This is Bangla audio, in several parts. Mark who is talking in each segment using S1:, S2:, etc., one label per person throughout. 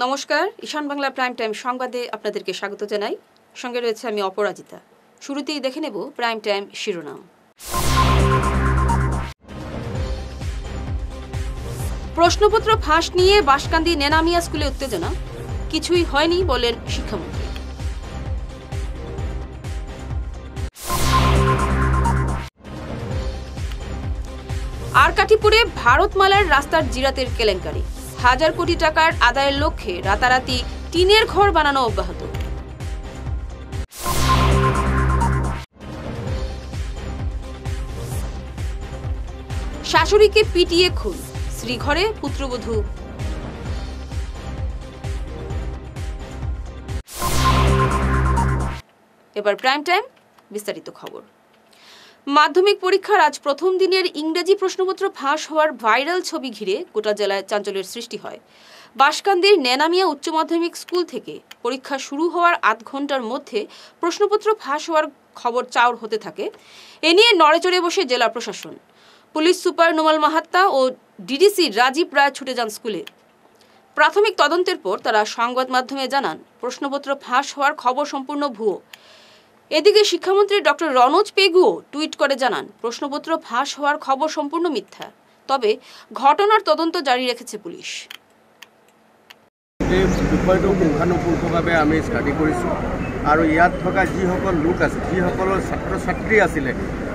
S1: নমস্কার, ঈশান বাংলা প্রাইম টাইম সংবাদে আপনাদেরকে স্বাগত জানাই। সঙ্গে রয়েছে আমি অপরাজিতা। শুরুতেই দেখে নেব প্রাইম টাইম শিরোনাম। প্রশ্নপত্র ফাঁস নিয়ে বাঁশকান্দি নেনামিয়া স্কুলে উত্তেজনা, কিছুই হয়নি বলেন শিক্ষামন্ত্রী। আরকাটিপুরে ভারতমালার রাস্তার জিরাতের কেলেঙ্কারি, 1000 কোটি টাকার আদায়ের লক্ষ্যে রাতারাতি টিনের ঘর বানানো অব্যাহত। শাশুড়িকে পিটিয়ে খুন, শ্রীঘরে পুত্রবধূ। এবার প্রাইম টাইম বিস্তারিত খবর। মাধ্যমিক পরীক্ষার আজ প্রথম দিনের ইংরেজি প্রশ্নপত্র ফাঁস হওয়ার ভাইরাল ছবি ঘিরে গোটা জেলায় চাঞ্চল্যের সৃষ্টি হয়। বাঁশকান্দির নেনামিয়া উচ্চ মাধ্যমিক স্কুল থেকে পরীক্ষা শুরু হওয়ার আধ ঘন্টার মধ্যে প্রশ্নপত্র ফাঁস হওয়ার খবর চাউর হতে থাকে। এ নিয়ে নড়েচড়ে বসে জেলা প্রশাসন। পুলিশ সুপার নোমাল মাহাত্তা ও ডিডিসি রাজীব রায় ছুটে যান স্কুলে। প্রাথমিক তদন্তের পর তারা সংবাদ মাধ্যমে জানান, প্রশ্নপত্র ফাঁস হওয়ার খবর সম্পূর্ণ ভুয়ো। এদিকে শিক্ষামন্ত্রী ডক্টর রনোজ পেগুও টুইট করে জানান, প্রশ্নপত্র ফাঁস হওয়ার খবর সম্পূর্ণ মিথ্যা। তবে ঘটনার তদন্ত জারি রেখেছে পুলিশ।
S2: এই বিষয়টো পুঙ্খানুপুঙ্খভাৱে আমি ষ্টাডি কৰিছোঁ আৰু ইয়াত থকা যিসকল লোক আছে, যিসকলৰ ছাত্ৰ ছাত্ৰী আছিলে,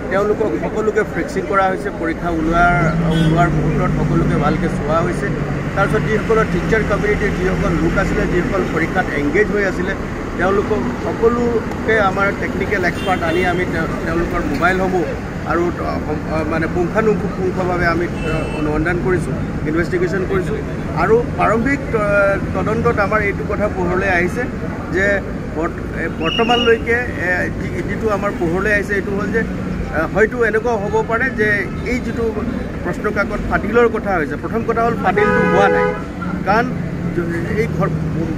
S2: তেওঁলোকক সকলোকে ফ্লেক্সিং কৰা হৈছে। পৰীক্ষা ওলোৱাৰ মুহূৰ্তত সকলোকে ভালকৈ চোৱা হৈছে। তাৰপিছত যিসকলৰ টিচাৰ কমিউনিটিৰ যিসকল লোক আছিলে, যিসকল পৰীক্ষাত এংগেজ হৈ আছিলে, তেওঁলোকক সকলোকে আমাৰ টেকনিকেল এক্সপাৰ্ট আনি আমি তেওঁলোকৰ মোবাইলসমূহ আৰু মানে পুঙ্খানুপুঙ্খভাৱে আমি অনুসন্ধান কৰিছোঁ, ইনভেষ্টিগেশ্যন কৰিছোঁ। আৰু প্ৰাৰম্ভিক তদন্তত আমাৰ এইটো কথা পোহৰলৈ আহিছে যে বৰ্তমানলৈকে যিটো আমাৰ পোহৰলৈ আহিছে এইটো হ'ল যে হয়তো এনেকুৱা হ'ব পাৰে যে এই যিটো প্ৰশ্নকাকত ফাদিলৰ কথা হৈছে, প্ৰথম কথা হ'ল ফাদিলটো হোৱা নাই। কাৰণ এই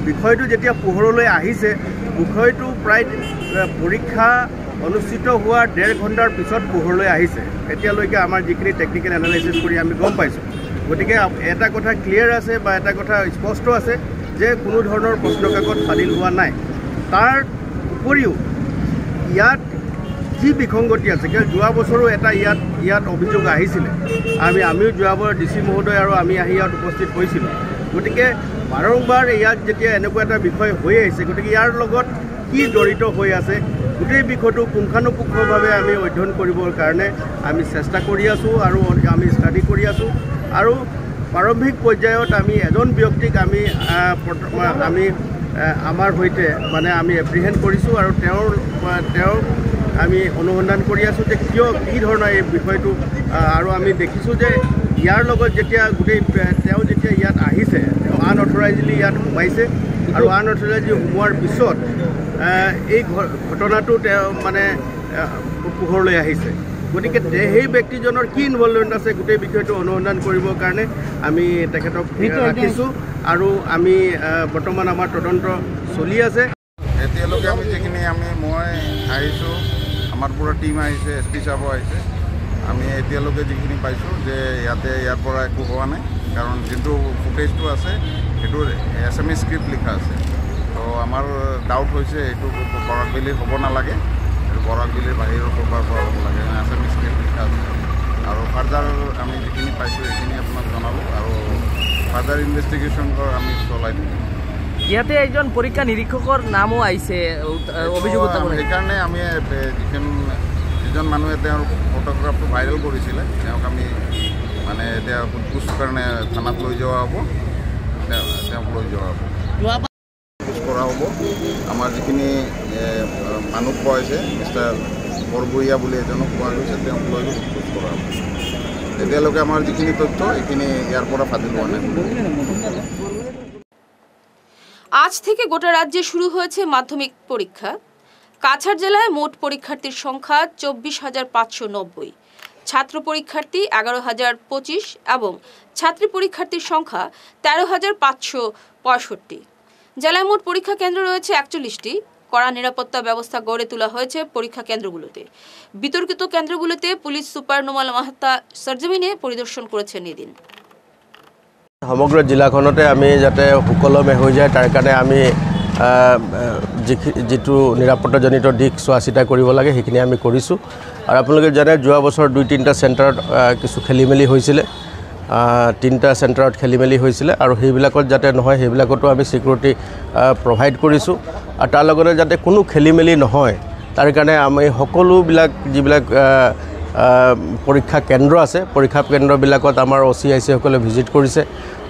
S2: বিষয়টো যেতিয়া পোহৰলৈ আহিছে, বিষয়টো প্ৰায় পৰীক্ষা অনুষ্ঠিত হোৱাৰ 1.5 ঘণ্টাৰ পিছত পোহৰলৈ আহিছে। এতিয়ালৈকে আমাৰ যিখিনি টেকনিকেল এনালাইচিছ কৰি আমি গম পাইছোঁ। গতিকে এটা কথা ক্লিয়াৰ আছে বা এটা কথা স্পষ্ট আছে যে কোনো ধৰণৰ প্ৰশ্নকাকত ফাদিল হোৱা নাই। তাৰ উপৰিও ইয়াত যি বিসংগতি আছে, কিয় যোৱা বছৰো এটা ইয়াত অভিযোগ আহিছিলে। আমিও যোৱাবাৰ ডিচি মহোদয় আৰু আমি আহি ইয়াত উপস্থিত হৈছিলোঁ। গতিকে বাৰম্বাৰ ইয়াত যেতিয়া এনেকুৱা এটা বিষয় হৈ আহিছে, গতিকে ইয়াৰ লগত কি জড়িত হৈ আছে গোটেই বিষয়টো পুঙ্খানুপুঙ্খভাৱে আমি অধ্যয়ন কৰিবৰ কাৰণে আমি চেষ্টা কৰি আছোঁ আৰু আমি ষ্টাডি কৰি আছোঁ। আৰু প্ৰাৰম্ভিক পৰ্যায়ত আমি এজন ব্যক্তিক আমি আমাৰ সৈতে মানে আমি এপ্ৰিহেণ্ড কৰিছোঁ আৰু তেওঁৰ আমি অনুসন্ধান কৰি আছোঁ যে কি ধৰণৰ এই বিষয়টো। আৰু আমি দেখিছোঁ যে ইয়াৰ লগত যেতিয়া তেওঁ যেতিয়া ইয়াত আহিছে, তেওঁ আনঅথৰাইজলি ইয়াত সোমাইছে আৰু আনঅথৰাইজলি সোমোৱাৰ পিছত এই ঘটনাটো তেওঁ মানে পোহৰলৈ আহিছে। গতিকে সেই ব্যক্তিজনৰ কি ইনভলভমেণ্ট আছে গোটেই বিষয়টো অনুসন্ধান কৰিবৰ কাৰণে আমি তেখেতক ৰাখিছোঁ আৰু আমি বৰ্তমান আমাৰ তদন্ত চলি আছে।
S3: এতিয়ালৈকে আমি যিখিনি মই আহিছোঁ, আমাৰ পুৰা টীম আহিছে, SP চাহাবো আহিছে। আমি এতিয়ালৈকে যিখিনি পাইছোঁ যে ইয়াৰ পৰা একো হোৱা নাই। কাৰণ যোনটো ফুটেজটো আছে সেইটো SMS স্ক্ৰিপ্ট লিখা আছে। তো আমাৰ ডাউট হৈছে এইটো বৰাকবেলিৰ হ'ব নালাগে, বৰাকবেলিৰ বাহিৰৰ ক'ৰবাৰ পৰা হ'ব লাগে। SMS স্ক্ৰিপ্ট লিখা আছে আৰু ফাৰ্দাৰ আমি যিখিনি পাইছোঁ সেইখিনি আপোনাক জনালোঁ আৰু ফাৰ্দাৰ ইনভেষ্টিগেশ্যন আমি চলাই থাকিম।
S4: ইয়াতে একজন পৰীক্ষা নিৰীক্ষকৰ নামো আহিছে অভিযোগ।
S3: সেইকাৰণে আমি যিজন মানুহে তেওঁৰ ফটোগ্ৰাফটো ভাইৰেল কৰিছিলে তেওঁক আমি মানে এতিয়া সোধপোছ কাৰণে থানাত লৈ যোৱা হ'ব, তেওঁক লৈ যোৱা হ'ব, সোধপোছ কৰা হ'ব। আমাৰ যিখিনি মানুহ পোৱা হৈছে, মিষ্টাৰ বৰবৰীয়া বুলি এজনক পোৱা গৈছে, তেওঁক লৈ সোধপোছ কৰা হ'ব। এতিয়ালৈকে আমাৰ যিখিনি তথ্য এইখিনি ইয়াৰ পৰা ফাদিল হোৱা নাই।
S1: আজ থেকে গোটা রাজ্যে শুরু হয়েছে মাধ্যমিক পরীক্ষা। কাছাড় জেলায় মোট পরীক্ষার্থীর সংখ্যা 24,590, ছাত্র পরীক্ষার্থী 11,025 এবং ছাত্রী পরীক্ষার্থীর সংখ্যা 13,565। জেলায় মোট পরীক্ষা কেন্দ্র রয়েছে 41টি। কড়া নিরাপত্তা ব্যবস্থা গড়ে তোলা হয়েছে পরীক্ষা কেন্দ্রগুলোতে। বিতর্কিত কেন্দ্রগুলোতে পুলিশ সুপার নোমাল মাহাত্তা সরজমিনে পরিদর্শন করেছেন এদিন।
S2: সমগ্ৰ জিলাখনতে আমি যাতে সুকলমে হৈ যায় তাৰ কাৰণে আমি যিটো নিৰাপত্তাজনিত দিশ চোৱা চিতা কৰিব লাগে সেইখিনি আমি কৰিছোঁ। আৰু আপোনালোকে জানে যোৱা বছৰ 2-3টা চেণ্টাৰত কিছু খেলিমেলি হৈছিলে, 3টা চেণ্টাৰত খেলিমেলি হৈছিলে আৰু সেইবিলাকত যাতে নহয় সেইবিলাকতো আমি ছিকিউৰিটি প্ৰভাইড কৰিছোঁ। আৰু তাৰ লগতে যাতে কোনো খেলিমেলি নহয় তাৰ কাৰণে আমি সকলোবিলাক যিবিলাক পৰীক্ষা কেন্দ্ৰ আছে পৰীক্ষা কেন্দ্ৰবিলাকত আমাৰ OCIC সকলে ভিজিট কৰিছে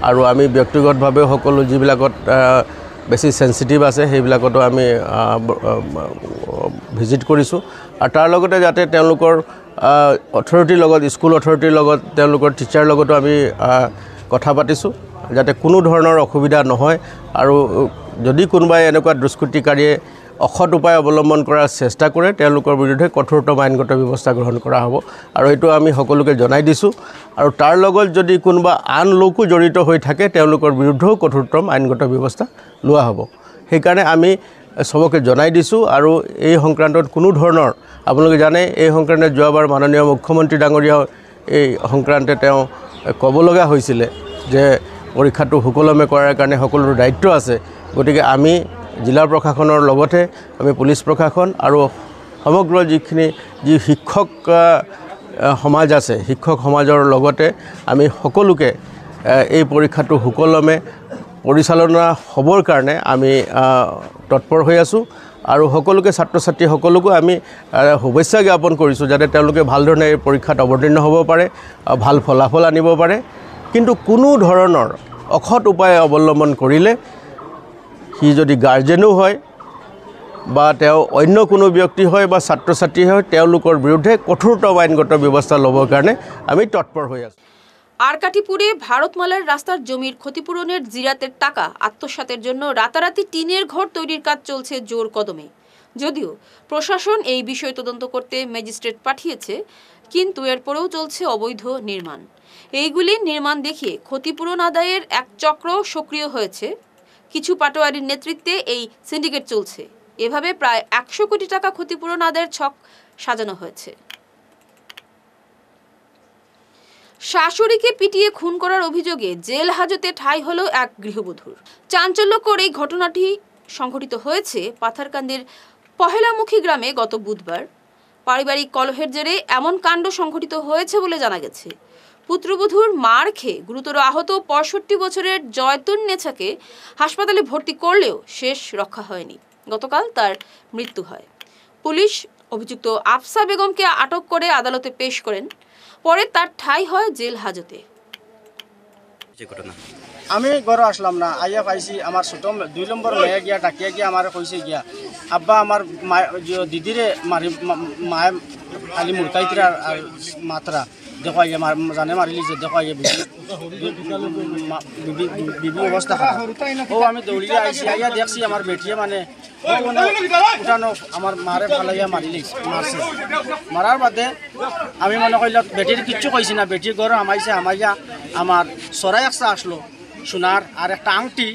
S2: আৰু আমি ব্যক্তিগতভাৱেও সকলো যিবিলাকত বেছি সেনসিটিভ আছে সেইবিলাকতো আমি ভিজিট কৰিছোঁ। আৰু তাৰ লগতে যাতে তেওঁলোকৰ অথৰিটিৰ লগত স্কুল অথৰিটিৰ লগত তেওঁলোকৰ টিচাৰ লগতো আমি কথা পাতিছোঁ যাতে কোনো ধৰণৰ অসুবিধা নহয়। আৰু যদি কোনোবাই এনেকুৱা দুষ্কৃতিকাৰীয়ে অসৎ উপায় অৱলম্বন কৰাৰ চেষ্টা কৰে তেওঁলোকৰ বিৰুদ্ধে কঠোৰতম আইনগত ব্যৱস্থা গ্ৰহণ কৰা হ'ব আৰু এইটো আমি সকলোকে জনাই দিছোঁ। আৰু তাৰ লগত যদি কোনোবা আন লোকো জড়িত হৈ থাকে তেওঁলোকৰ বিৰুদ্ধেও কঠোৰতম আইনগত ব্যৱস্থা লোৱা হ'ব। সেইকাৰণে আমি সবকে জনাই দিছোঁ। আৰু এই সংক্ৰান্তত কোনো ধৰণৰ আপোনালোকে জানে এই সংক্ৰান্তত যোৱাবাৰ মাননীয় মুখ্যমন্ত্ৰী ডাঙৰীয়াও এই সংক্ৰান্তে তেওঁ ক'ব লগা হৈছিলে যে পৰীক্ষাটো সুকলমে কৰাৰ কাৰণে সকলোৰে দায়িত্ব আছে। গতিকে আমি জিলা প্ৰশাসনৰ লগতে আমি পুলিচ প্ৰশাসন আৰু সমগ্ৰ যি শিক্ষক সমাজ আছে শিক্ষক সমাজৰ লগতে আমি সকলোকে এই পৰীক্ষাটো সুকলমে পৰিচালনা হ'বৰ কাৰণে আমি তৎপৰ হৈ আছোঁ। আৰু সকলোকে ছাত্ৰ ছাত্ৰী সকলোকো আমি শুভেচ্ছা জ্ঞাপন কৰিছোঁ যাতে তেওঁলোকে ভাল ধৰণে এই পৰীক্ষাত অৱতীৰ্ণ হ'ব পাৰে, ভাল ফলাফল আনিব পাৰে। কিন্তু কোনো ধৰণৰ অসৎ উপায় অৱলম্বন কৰিলে সি যদি গাৰ্জেনো হয় বা তেওঁ অন্য কোনো ব্যক্তি হয় বা ছাত্ৰ ছাত্ৰী হয় তেওঁলোকৰ বিৰুদ্ধে কঠোৰতম আইনগত ব্যৱস্থা ল'বৰ কাৰণে আমি তৎপৰ হৈ আছোঁ।
S1: আরকাটিপুরে ভারতমালার রাস্তার জমির ক্ষতিপূরণের জিরাতের টাকা আত্মসাতের জন্য রাতারাতি টিনের ঘর তৈরির কাজ চলছে জোর কদমে। যদিও প্রশাসন এই বিষয় তদন্ত করতে ম্যাজিস্ট্রেট পাঠিয়েছে, কিন্তু এরপরেও চলছে অবৈধ নির্মাণ। এইগুলির নির্মাণ দেখিয়ে ক্ষতিপূরণ আদায়ের এক চক্র সক্রিয় হয়েছে। কিছু পাটোয়ারির নেতৃত্বে এই সিন্ডিকেট চলছে। এভাবে প্রায় 100 কোটি টাকা ক্ষতিপূরণ আদায়ের ছক সাজানো হয়েছে। শাশুড়িকে পিটিয়ে খুন করার অভিযোগে জেল হাজতে ঠাঁই হলো এক গৃহবধূর। চাঞ্চল্যকর এই ঘটনাটি সংঘটিত হয়েছে পাথারকান্দির পহেলামুখী গ্রামে গত বুধবার। পারিবারিক কলহের জেরে এমন কাণ্ড সংঘটিত হয়েছে বলে জানা গেছে। পুত্রবধূর মার খেয়ে গুরুতর আহত 65 বছরের জয়তুন নেছাকে হাসপাতালে ভর্তি করলেও শেষ রক্ষা হয়নি। গতকাল তার মৃত্যু হয়। পুলিশ অভিযুক্ত আফসা বেগমকে আটক করে আদালতে পেশ করেন। পরে তার ঠাঁই হয় জেল হাজতে।
S5: আমি ঘর আসলাম না, আইয়া পাইছি আমার ছোট 2 নম্বর মেয়ে গিয়া ডাকিয়া গিয়া আমার কইছে গিয়া আব্বা আমার দিদিরে মারি মায়ে খালি মুরকাইতরা আর মাত্রা দেখাই জানে মারিলি যে দেখাই বিবি অবস্থা খারাপ। ও আমি দৌড়িয়ে আইসি, আইয়া দেখছি আমার বেটিয়ে মানে উঠানো আমার মারে ফালাইয়া মারছে। মারার বাদে আমি মনে করল বেটির কিচ্ছু কইছি না, বেটির ঘর আমাইছে, আমাইয়া আমার সরাই একটা আসলো সোনার আর একটা আংটি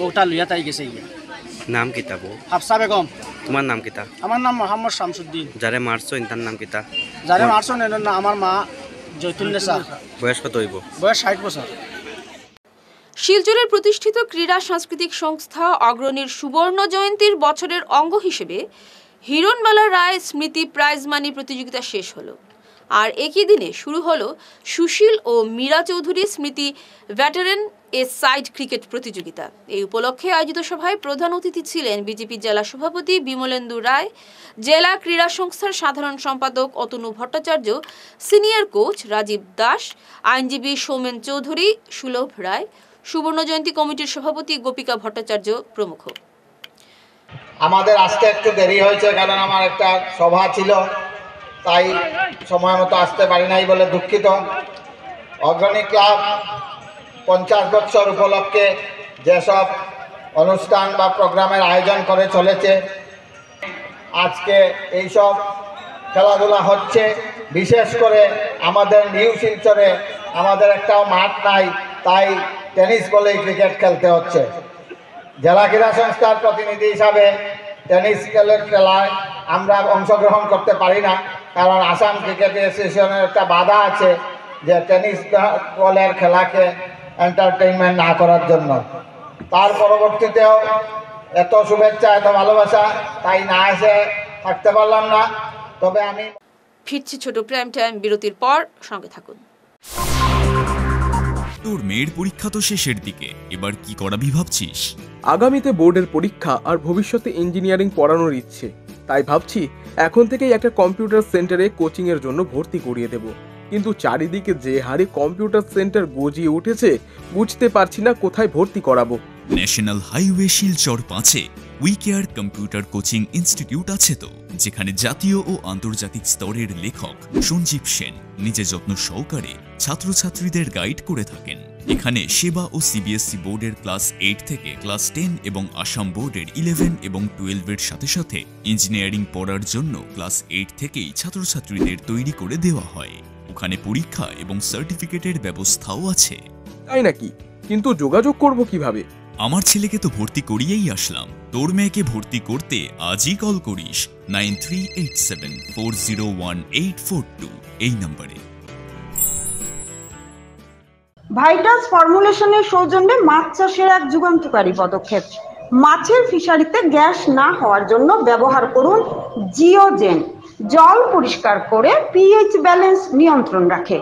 S5: ওটা লইয়া তাই গেছে গিয়া।
S6: নাম কিতা বউ?
S5: হাফসা বেগম।
S6: তোমার নাম কিতা?
S5: আমার নাম মোহাম্মদ শামসুদ্দিন।
S6: যারে মারছো ইনতার নাম কিতা?
S5: যারে মারছো না আমার মা জয়তুন্নেসা।
S6: বয়স কত হইব?
S5: বয়স 60 বছর।
S1: শিলচরের প্রতিষ্ঠিত ক্রীড়া সাংস্কৃতিক সংস্থা অগ্রণীর সুবর্ণ জয়ন্তীর বছরের অঙ্গ হিসেবে হিরণমালা রায় স্মৃতি প্রাইজ মানি প্রতিযোগিতা শেষ হলো। আর একই দিনে শুরু হলো সুশীল ও মীরা চৌধুরী স্মৃতি ভেটারেন এ সাইড ক্রিকেট প্রতিযোগিতা। এই উপলক্ষে আয়োজিত সভায় প্রধান অতিথি ছিলেন বিজেপি জেলা সভাপতি বিমলেন্দু রায়, জেলা ক্রীড়া সংস্থার সাধারণ সম্পাদক অতনু ভট্টাচার্য, সিনিয়র কোচ রাজীব দাস, আইনজীবী সৌমেন চৌধুরী, সুলভ রায়, সুবর্ণ জয়ন্তী কমিটির সভাপতি গোপিকা ভট্টাচার্য প্রমুখ।
S7: আমাদের আসতে একটু দেরি হয়েছে কারণ আমার একটা সভা ছিল, তাই সময় মতো আসতে পারি নাই বলে দুঃখিত। অগ্রণী ক্লাব 50 বছর উপলক্ষে যেসব অনুষ্ঠান বা প্রোগ্রামের আয়োজন করে চলেছে, আজকে এইসব খেলাধুলা হচ্ছে। বিশেষ করে আমাদের নিউ শিলচরে আমাদের একটাও মাঠ নাই, তাই টেনিস বলেই ক্রিকেট খেলতে হচ্ছে। জেলা ক্রীড়া সংস্থার প্রতিনিধি হিসাবে টেনিস খেলায় আমরা অংশগ্রহণ করতে পারি না, কারণ আসাম ক্রিকেট অ্যাসোসিয়েশনের একটা বাধা আছে যে টেনিস বলের খেলাকে এন্টারটেইনমেন্ট না করার জন্য। তার পরবর্তীতেও এত শুভেচ্ছা এত ভালোবাসা, তাই না এসে থাকতে পারলাম না। তবে আমি
S1: ফিরছি ছোট প্রাইম টাইম বিরতির পর, সঙ্গে থাকুন।
S8: তোর মেয়ের পরীক্ষা তো শেষের দিকে, এবার কি করাবি ভাবছিস?
S9: আগামীতে বোর্ডের পরীক্ষা আর ভবিষ্যতে ইঞ্জিনিয়ারিং পড়ানোর ইচ্ছে, তাই ভাবছি এখন থেকেই একটা কম্পিউটার সেন্টারে কোচিং এর জন্য ভর্তি করিয়ে দেব। কিন্তু চারিদিকে যে হারে কম্পিউটার সেন্টার গজিয়ে উঠেছে, বুঝতে পারছি না কোথায় ভর্তি করাবো।
S8: ন্যাশনাল হাইওয়ে শিলচর 5-এ উইকেয়ার কম্পিউটার কোচিং ইনস্টিটিউট আছে তো, যেখানে জাতীয় ও আন্তর্জাতিক স্তরের লেখক সঞ্জীব সেন নিজে যত্ন সহকারে ছাত্রছাত্রীদের গাইড করে থাকেন। এখানে সেবা ও সিবিএসই বোর্ডের ক্লাস 8 থেকে ক্লাস 10 এবং আসাম বোর্ডের 11 এবং 12-এর সাথে সাথে ইঞ্জিনিয়ারিং পড়ার জন্য ক্লাস 8 থেকেই ছাত্রছাত্রীদের তৈরি করে দেওয়া হয়। ওখানে পরীক্ষা এবং সার্টিফিকেটের ব্যবস্থাও আছে।
S9: তাই নাকি? কিন্তু যোগাযোগ করব কিভাবে?
S8: আমার ছেলেকে তো ভর্তি করিয়েই আসলাম, তোর মেয়েকে ভর্তি করতে আজই কল করিস 9387401842 এই নম্বরে।
S10: ভাইটাস ফর্মুলেশনের সৌজন্যে মাছ চাষের এক যুগান্তকারী পদক্ষেপ। মাছের ফিশারিতে গ্যাস না হওয়ার জন্য ব্যবহার করুন জিওজেন। জল পরিষ্কার করে পিএইচ ব্যালেন্স নিয়ন্ত্রণ রাখে।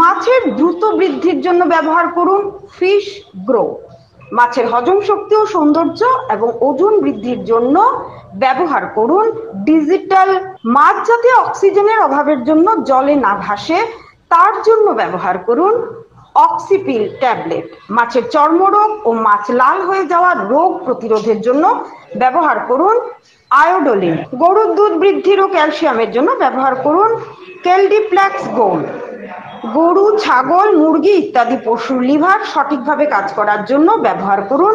S10: মাছের দ্রুত বৃদ্ধির জন্য ব্যবহার করুন ফিশ গ্রো। মাছের হজম শক্তি ও সৌন্দর্য এবং ওজন বৃদ্ধির জন্য ব্যবহার করুন ডিজিটাল। মাছ যাতে অক্সিজেনের অভাবের জন্য জলে না ভাসে, তার জন্য ব্যবহার করুন অক্সিপিল ট্যাবলেট। মাছের চর্মরোগ ও মাছ লাল হয়ে যাওয়া রোগ প্রতিরোধের জন্য ব্যবহার করুন আয়োডোলিন। গরুর দুধ বৃদ্ধির ও ক্যালসিয়ামের জন্য ব্যবহার করুন কেলডিপ্লেক্স গোল্ড। গরু, ছাগল, মুরগি ইত্যাদি পশুর লিভার সঠিকভাবে কাজ করার জন্য ব্যবহার করুন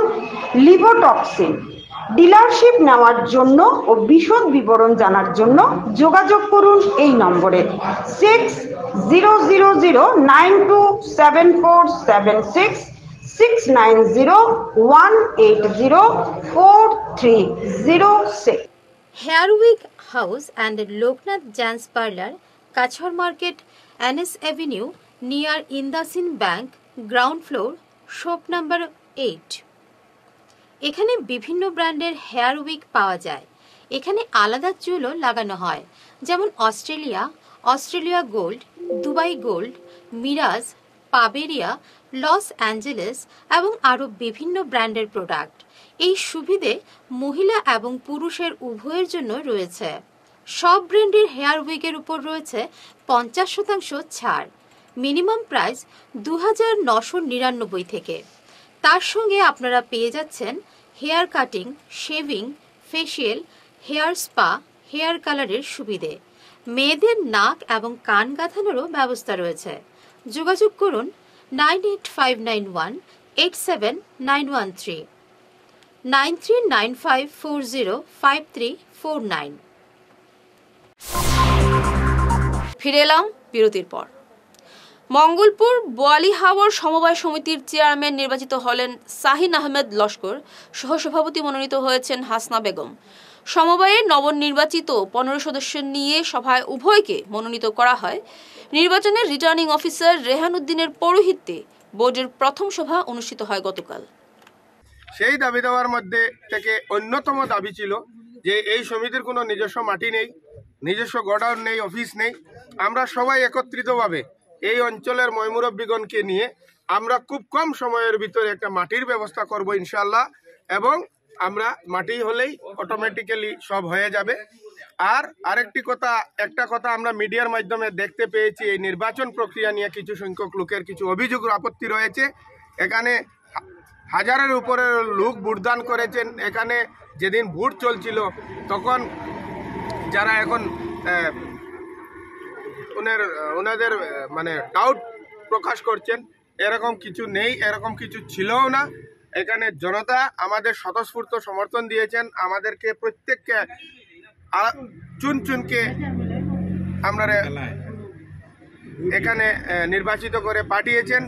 S10: লিভোটক্সিন। ডিলারশিপ নেওয়ার জন্য ও বিশদ বিবরণ জানার জন্য যোগাযোগ করুন এই নম্বরে 6000927476 69018043006।
S11: Hair week house and Loknath gents parlour, Cachar market, NS Avenue, near Indasin Bank, ground floor, shop number 8। এখানে বিভিন্ন ব্র্যান্ডের হেয়ার উইক পাওয়া যায়। এখানে আলাদা চুলও লাগানো হয়, যেমন অস্ট্রেলিয়া গোল্ড, দুবাই গোল্ড, মিরাজ, পাবেরিয়া, লস অ্যাঞ্জেলেস এবং আরও বিভিন্ন ব্র্যান্ডের প্রোডাক্ট। এই সুবিধে মহিলা এবং পুরুষের উভয়ের জন্য রয়েছে। সব ব্র্যান্ডের হেয়ার উইকের উপর রয়েছে 50% ছাড়। মিনিমাম প্রাইস 2999 থেকে। তার সঙ্গে আপনারা পেয়ে যাচ্ছেন hair cutting, shaving, facial, hair spa, hair কালারের সুবিধে। মেয়েদের নাক এবং কান গাঁথানোরও ব্যবস্থা রয়েছে। যোগাযোগ করুন 9859187913 9395405349।
S1: ফিরে এলাম বিরতির পর। মঙ্গলপুর বোয়ালি হাওর সমবায় সমিতির চেয়ারম্যান নির্বাচিত হলেন শাহিন আহমেদ লস্কর, সহসভাপতি মনোনীত হয়েছেন হাসনা বেগম। সমবায়ের নবনির্বাচিত 15 সদস্য নিয়ে সভায় উভয়কে মনোনীত করা হয়। নির্বাচনের রিটার্নিং অফিসার রেহান উদ্দিনের পৌরোহিত্যে বোর্ডের প্রথম সভা অনুষ্ঠিত হয় গতকাল।
S2: সেই দাবি দেওয়ার মধ্যে থেকে অন্যতম দাবি ছিল যে এই সমিতির কোনো নিজস্ব মাটি নেই, নিজস্ব গোডাউন নেই, অফিস নেই। আমরা সবাই একত্রিতভাবে এই অঞ্চলের ময়মুরব্বীগণকে নিয়ে আমরা খুব কম সময়ের ভিতরে একটা মাটির ব্যবস্থা করব ইনশাআল্লাহ, এবং আমরা মাটি হলেই অটোমেটিক্যালি সব হয়ে যাবে। আর একটা কথা আমরা মিডিয়ার মাধ্যমে দেখতে পেয়েছি, এই নির্বাচন প্রক্রিয়া নিয়ে কিছু সংখ্যক লোকের কিছু অভিযোগ আপত্তি রয়েছে। এখানে হাজারের উপরে লোক ভোটদান করেছেন। এখানে যেদিন ভোট চলছিল তখন যারা এখন ওনাদের মানে ডাউট প্রকাশ করছেন, এরকম কিছু নেই, এরকম কিছু ছিলও না। এখানে জনতা আমাদের স্বতঃস্ফূর্ত সমর্থন দিয়েছেন, আমাদেরকে প্রত্যেককে চুনকে আমরা এখানে নির্বাচিত করে পাঠিয়েছেন।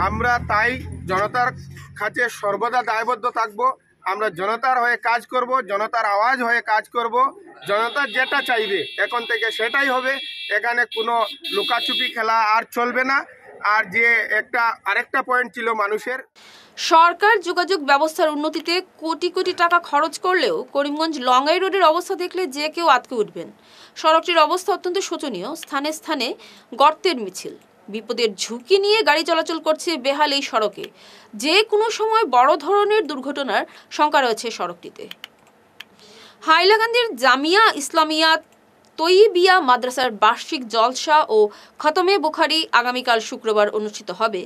S2: আমরা তাই জনতার কাছে সর্বদা দায়বদ্ধ থাকব। আমরা জনতার হয়ে কাজ করব, জনতার আওয়াজ হয়ে কাজ করব। জনতা যেটা চাইবে এখন থেকে সেটাই হবে। এখানে কোনো লুকাচুপি খেলা আর চলবে না।
S9: আর যে আরেকটা পয়েন্ট ছিল মানুষের,
S1: সরকার যোগাযোগ ব্যবস্থার উন্নতিতে কোটি কোটি টাকা খরচ করলেও করিমগঞ্জ লঙ্গাই রোডের অবস্থা দেখলে যে কেউ আটকে উঠবেন। সড়কটির অবস্থা অত্যন্ত শোচনীয়, স্থানে স্থানে গর্তের মিছিল, বিপদের ঝুঁকি নিয়ে গাড়ি চলাচল করছে বেহাল এই সড়কে। যে কোনো সময় বড় ধরনের দুর্ঘটনার শঙ্কা রয়েছে সড়কটিতে। হাইলাকান্দির জামিয়া ইসলামিয়া তৈয়িবিয়া মাদ্রাসার বার্ষিক জলসা ও খতমে বুখারি আগামীকাল শুক্রবার অনুষ্ঠিত হবে।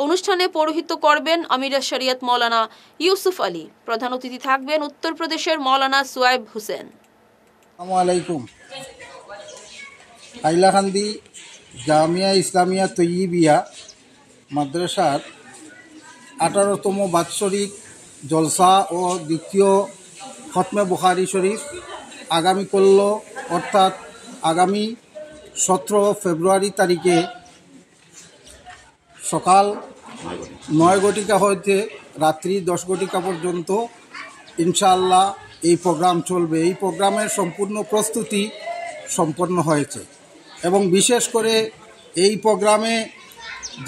S1: অনুষ্ঠানে পৌরোহিত্য করবেন আমিরে শরিয়ত মৌলানা ইউসুফ আলী। প্রধান অতিথি থাকবেন উত্তরপ্রদেশের মৌলানা সুয়াইব হোসেন।
S12: আসসালামু আলাইকুম। হাইলাকান্দি জামিয়া ইসলামিয়া তৈয়িবিয়া মাদ্রাসার 18তম বাৎসরিক জলসা ও দ্বিতীয় খতমে বুখারি শরীফ আগামী করল, অর্থাৎ আগামী 17 ফেব্রুয়ারি তারিখে সকাল 9 ঘটিকা হইতে রাত্রি 10 ঘটিকা পর্যন্ত ইনশাআল্লাহ এই প্রোগ্রাম চলবে। এই প্রোগ্রামের সম্পূর্ণ প্রস্তুতি সম্পন্ন হয়েছে এবং বিশেষ করে এই প্রোগ্রামে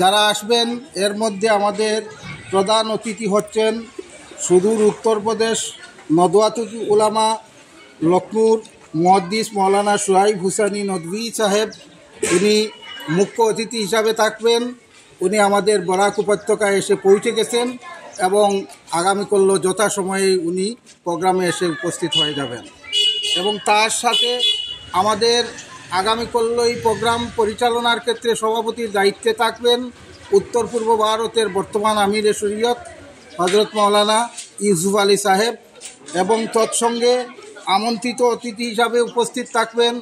S12: যারা আসবেন এর মধ্যে আমাদের প্রধান অতিথি হচ্ছেন সুদূর উত্তরপ্রদেশ নদওয়াতুল উলামা লখনৌর মুহাদ্দিস মৌলানা সুহাইব হুসাইনি নদভী সাহেব। উনি মুখ্য অতিথি হিসাবে থাকবেন। উনি আমাদের বরাক উপত্যকায় এসে পৌঁছে গেছেন এবং আগামীকাল যথাসময়ে উনি প্রোগ্রামে এসে উপস্থিত হয়ে যাবেন। এবং তার সাথে আমাদের আগামীকাল এই প্রোগ্রাম পরিচালনার ক্ষেত্রে সভাপতির দায়িত্বে থাকবেন উত্তর পূর্ব ভারতের বর্তমান আমিরে শরীয়ত হজরত মৌলানা ইউসুফ আলী সাহেব এবং তৎসঙ্গে আমন্ত্রিত অতিথি হিসাবে উপস্থিত থাকবেন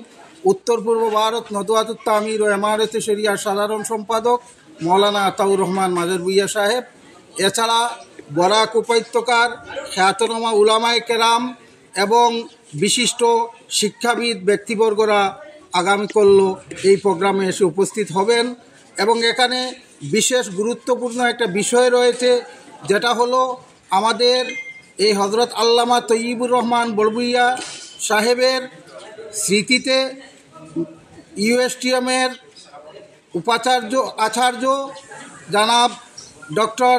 S12: উত্তর পূর্ব ভারত নদওয়াতুত তামির ও এমারতে শরিয়ার সাধারণ সম্পাদক মৌলানা আতাউর রহমান মাজার ভুইয়া সাহেব। এছাড়া বরাক উপত্যকার খ্যাতনামা উলামায়ে কেরাম এবং বিশিষ্ট শিক্ষাবিদ ব্যক্তিবর্গরা আগামীকাল এই প্রোগ্রামে এসে উপস্থিত হবেন। এবং এখানে বিশেষ গুরুত্বপূর্ণ একটা বিষয় রয়েছে, যেটা হলো আমাদের এই হজরত আল্লামা তৈয়িবুর রহমান বড়ভুইয়া সাহেবের স্মৃতিতে ইউএসটিএমের আচার্য জনাব ডক্টর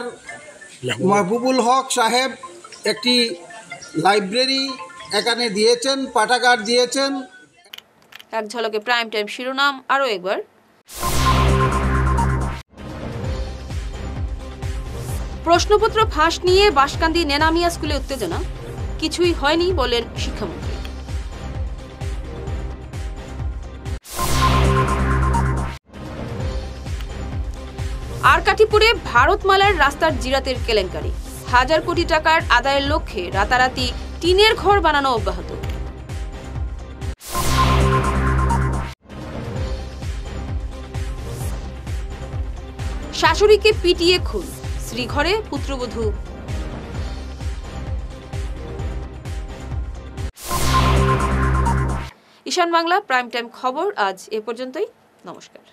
S12: মাহবুবুল হক সাহেব একটি লাইব্রেরি এখানে দিয়েছেন, পাঠাগার দিয়েছেন।
S1: এক ঝলকে প্রাইম টাইম শিরোনাম আরও একবার। প্রশ্নপত্র ফাঁস নিয়ে বাঁশকান্দি নেনামিয়া স্কুলে উত্তেজনা, কিছুই হয়নি বলেন শিক্ষামন্ত্রী। আরকাঠিপুরে ভারতমালার রাস্তার জিরাতের কেলেঙ্কারি, 1000 কোটি টাকার আদায়ের লক্ষ্যে রাতারাতি টিনের ঘর বানানো অব্যাহত। শাশুড়িকে পিটিয়ে খুন, শ্রীঘরে পুত্রবধূ। ঈশান বাংলা প্রাইম টাইম খবর আজ এ পর্যন্তই। নমস্কার।